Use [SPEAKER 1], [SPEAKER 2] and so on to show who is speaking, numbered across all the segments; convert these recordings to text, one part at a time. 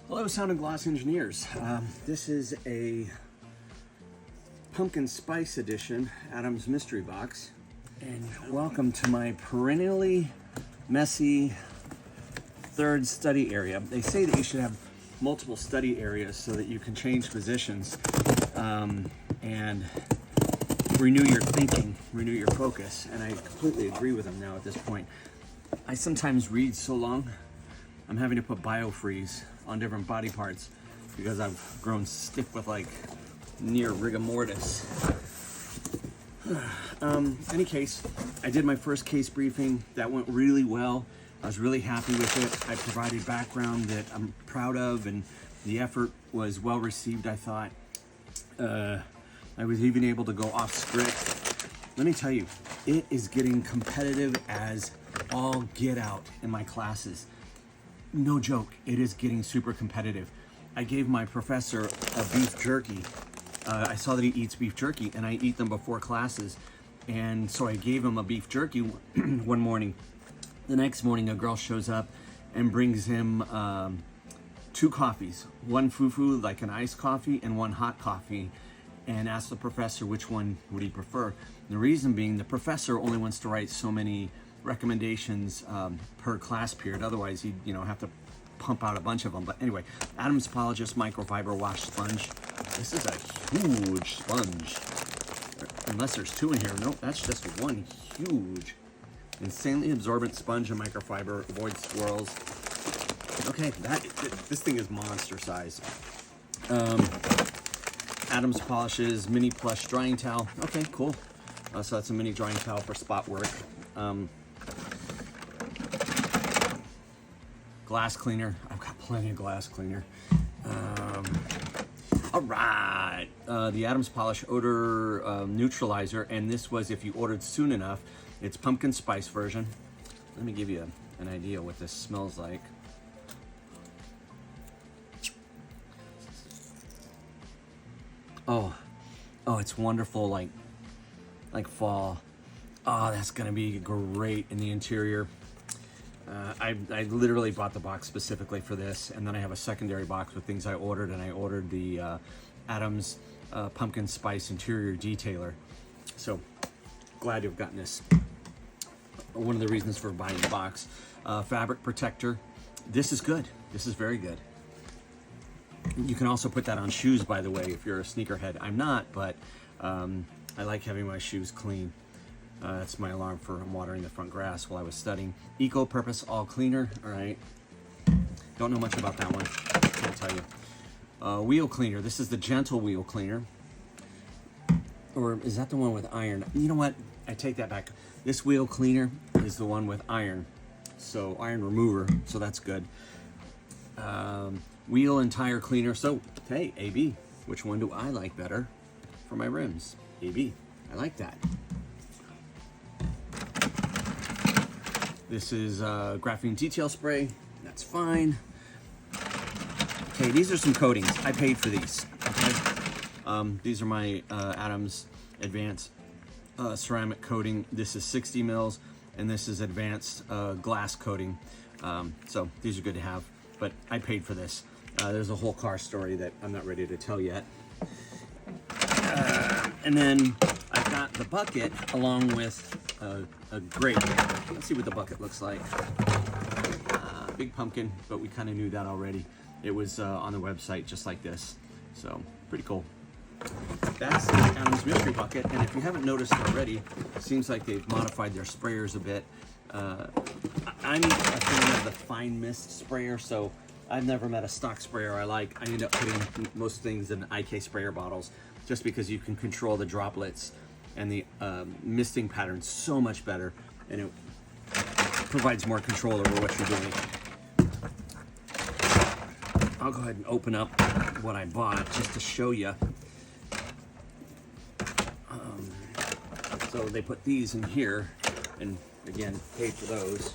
[SPEAKER 1] Hello, Sound and Gloss engineers. This is a pumpkin spice edition Adams mystery box, and welcome to my perennially messy third study area. They say that you should have multiple study areas so that you can change positions and renew your thinking, renew your focus, and I completely agree with them now at this point. I sometimes read so long, I'm having to put biofreeze on different body parts because I've grown stiff with like near rigor mortis. Any case, I did my first case briefing. That went really well. I was really happy with it. I provided background that I'm proud of, and the effort was well received, I thought. I was even able to go off script. Let me tell you, it is getting competitive as all get out in my classes. No joke, it is getting super competitive. I gave my professor a beef jerky. I saw that he eats beef jerky, and I eat them before classes. And so I gave him a beef jerky one morning. The next morning, a girl shows up and brings him 2 coffees, one fufu, like an iced coffee, and one hot coffee, and asks the professor which one would he prefer. The reason being, the professor only wants to write so many recommendations per class period. Otherwise, he'd have to pump out a bunch of them. But anyway, Adams Polygist Microfiber Wash Sponge. This is a huge sponge. Unless there's 2 in here. Nope, that's just one huge, insanely absorbent sponge and microfiber. Avoids swirls. Okay, this thing is monster size. Adams Polishes Mini Plush Drying Towel. Okay, cool. So that's a mini drying towel for spot work. Glass cleaner. I've got plenty of glass cleaner. All right. The Adams Polish Odor Neutralizer, and this was if you ordered soon enough. It's pumpkin spice version. Let me give you an idea what this smells like. Oh, it's wonderful, like fall. Oh, that's gonna be great in the interior. I literally bought the box specifically for this, and then I have a secondary box with things I ordered, and I ordered the Adams Pumpkin Spice Interior Detailer. So, glad to have gotten this. One of the reasons for buying the box. Fabric protector. This is good. This is very good. You can also put that on shoes, by the way, if you're a sneakerhead. I'm not, but I like having my shoes clean. That's my alarm for watering the front grass while I was studying. Eco-Purpose All Cleaner, all right. Don't know much about that one, can't tell you. Wheel cleaner, this is the gentle wheel cleaner. Or is that the one with iron? You know what, I take that back. This wheel cleaner is the one with iron. So iron remover, so that's good. Wheel and tire cleaner, so hey, AB, which one do I like better for my rims? AB, I like that. This is graphene detail spray. That's fine. Okay, these are some coatings. I paid for these. Okay, these are my Adams Advanced ceramic coating. This is 60 mils, and this is advanced glass coating. So these are good to have, but I paid for this. There's a whole car story that I'm not ready to tell yet. And then I've got the bucket along with a grate. Let's see what the bucket looks like. Big pumpkin, but we kind of knew that already. It was on the website just like this. So pretty cool. That's the Adams Mystery Bucket, and if you haven't noticed already, it seems like they've modified their sprayers a bit. I'm a fan of the fine mist sprayer, so I've never met a stock sprayer I like. I end up putting most things in IK sprayer bottles just because you can control the droplets and the misting pattern so much better, and it provides more control over what you're doing. I'll go ahead and open up what I bought just to show you. So they put these in here, and again, paid for those.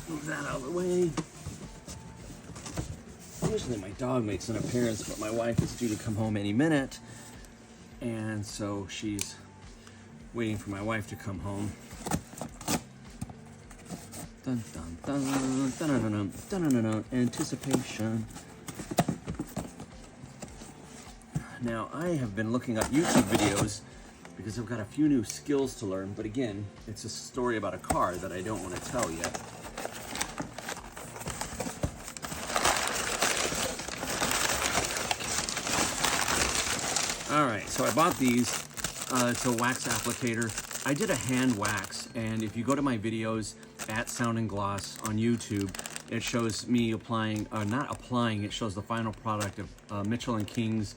[SPEAKER 1] Move that out of the way. Usually my dog makes an appearance, but my wife is due to come home any minute, and so she's waiting for my wife to come home. Dun, dun, dun, dun, dun, dun, dun, dun, dun, dun, anticipation. Now, I have been looking up YouTube videos because I've got a few new skills to learn, but again, it's a story about a car that I don't want to tell yet. All right, so I bought these. It's a wax applicator. I did a hand wax, and if you go to my videos at Sound and Gloss on YouTube, it shows me applying, not applying, it shows the final product of Mitchell & King's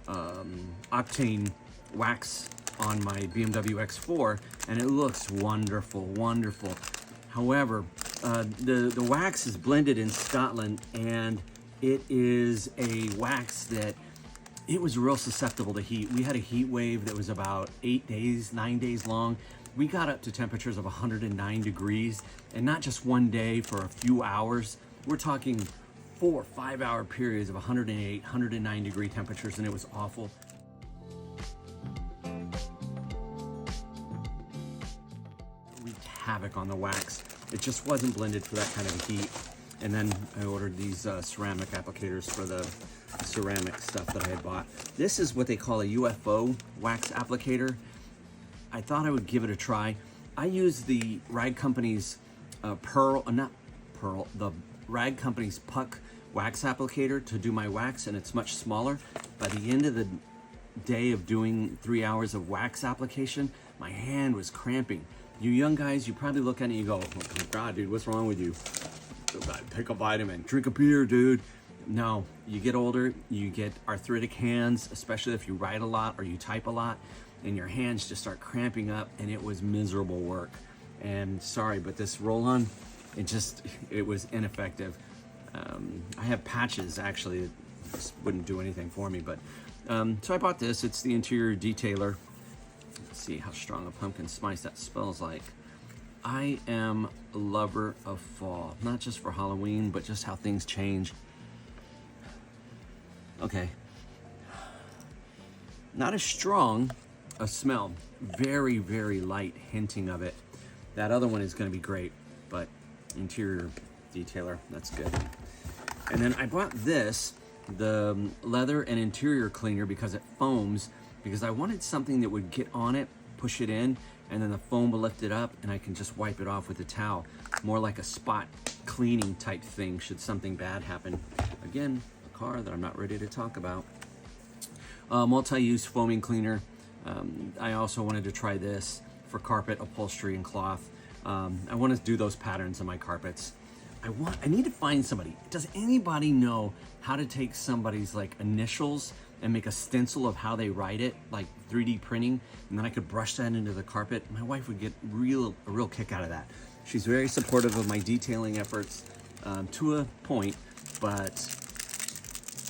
[SPEAKER 1] Octane wax on my BMW X4, and it looks wonderful, wonderful. However, the wax is blended in Scotland, and it is a wax that it was real susceptible to heat. We had a heat wave that was about 9 days long. We got up to temperatures of 109 degrees, and not just one day for a few hours. We're talking 4 or 5 hour periods of 108, 109 degree temperatures, and it was awful. Wreaked havoc on the wax. It just wasn't blended for that kind of heat. And then I ordered these ceramic applicators for the ceramic stuff that I had bought. This is what they call a UFO wax applicator. I thought I would give it a try. I use the Rag Company's the Rag Company's Puck wax applicator to do my wax, and it's much smaller. By the end of the day of doing 3 hours of wax application, my hand was cramping. You young guys, you probably look at it and you go, oh God, dude, what's wrong with you? Take a vitamin, drink a beer, dude. No, you get older, you get arthritic hands, especially if you write a lot or you type a lot, and your hands just start cramping up, and it was miserable work. And sorry, but this roll-on, it was ineffective. I have patches, actually, it just wouldn't do anything for me, but so I bought this. It's the interior detailer. Let's see how strong a pumpkin spice that smells like. I am a lover of fall, not just for Halloween, but just how things change. Okay. Not as strong a smell, very, very light hinting of it. That other one is going to be great, but interior detailer, that's good. And then I bought this, the leather and interior cleaner, because it foams, because I wanted something that would get on it, push it in, and then the foam will lift it up and I can just wipe it off with a towel. More like a spot cleaning type thing should something bad happen. Again, a car that I'm not ready to talk about. Multi-use foaming cleaner. I also wanted to try this for carpet, upholstery, and cloth. I want to do those patterns on my carpets. I need to find somebody. Does anybody know how to take somebody's like initials and make a stencil of how they write it, like 3D printing, and then I could brush that into the carpet? My wife would get a real kick out of that. She's very supportive of my detailing efforts to a point, but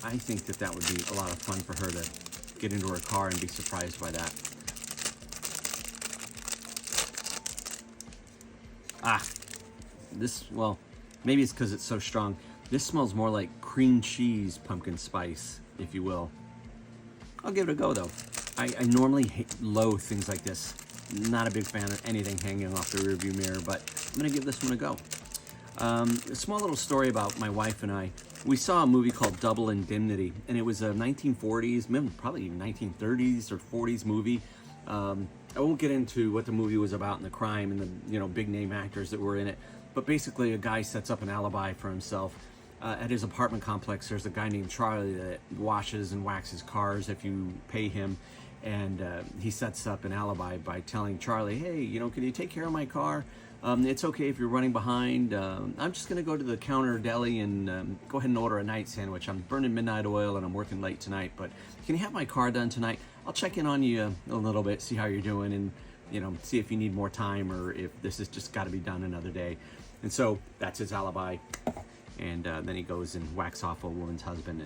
[SPEAKER 1] I think that would be a lot of fun for her to get into her car and be surprised by that. Well, maybe it's because it's so strong. This smells more like cream cheese pumpkin spice, if you will. I'll give it a go though. I normally loathe things like this. Not a big fan of anything hanging off the rearview mirror, but I'm gonna give this one a go. A small little story about my wife and I. We saw a movie called Double Indemnity, and it was a 1940s, probably 1930s or 40s movie. I won't get into what the movie was about and the crime and the big name actors that were in it, but basically a guy sets up an alibi for himself. At his apartment complex, there's a guy named Charlie that washes and waxes cars if you pay him, and he sets up an alibi by telling Charlie, hey, can you take care of my car? It's okay if you're running behind. I'm just gonna go to the counter deli and go ahead and order a night sandwich. I'm burning midnight oil and I'm working late tonight, but can you have my car done tonight? I'll check in on you a little bit, see how you're doing, and see if you need more time or if this has just got to be done another day. And so that's his alibi. And then he goes and whacks off a woman's husband,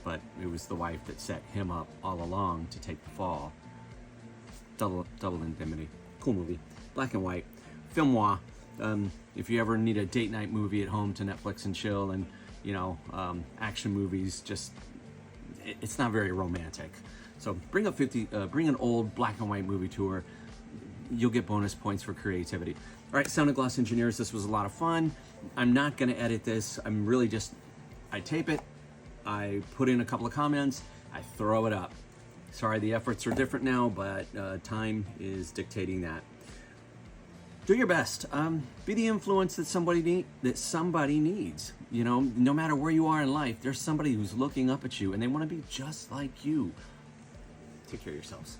[SPEAKER 1] but it was the wife that set him up all along to take the fall. Double Indemnity. Cool movie. Black and white. Film noir. If you ever need a date night movie at home to Netflix and chill, and action movies, it's not very romantic. So bring an old black and white movie to her. You'll get bonus points for creativity. All right, Sound and Gloss Engineers, this was a lot of fun. I'm not gonna edit this. I'm really just, I tape it, I put in a couple of comments, I throw it up. Sorry, the efforts are different now, but time is dictating that. Do your best. Be the influence that somebody needs. You know, no matter where you are in life, there's somebody who's looking up at you and they want to be just like you. Take care of yourselves.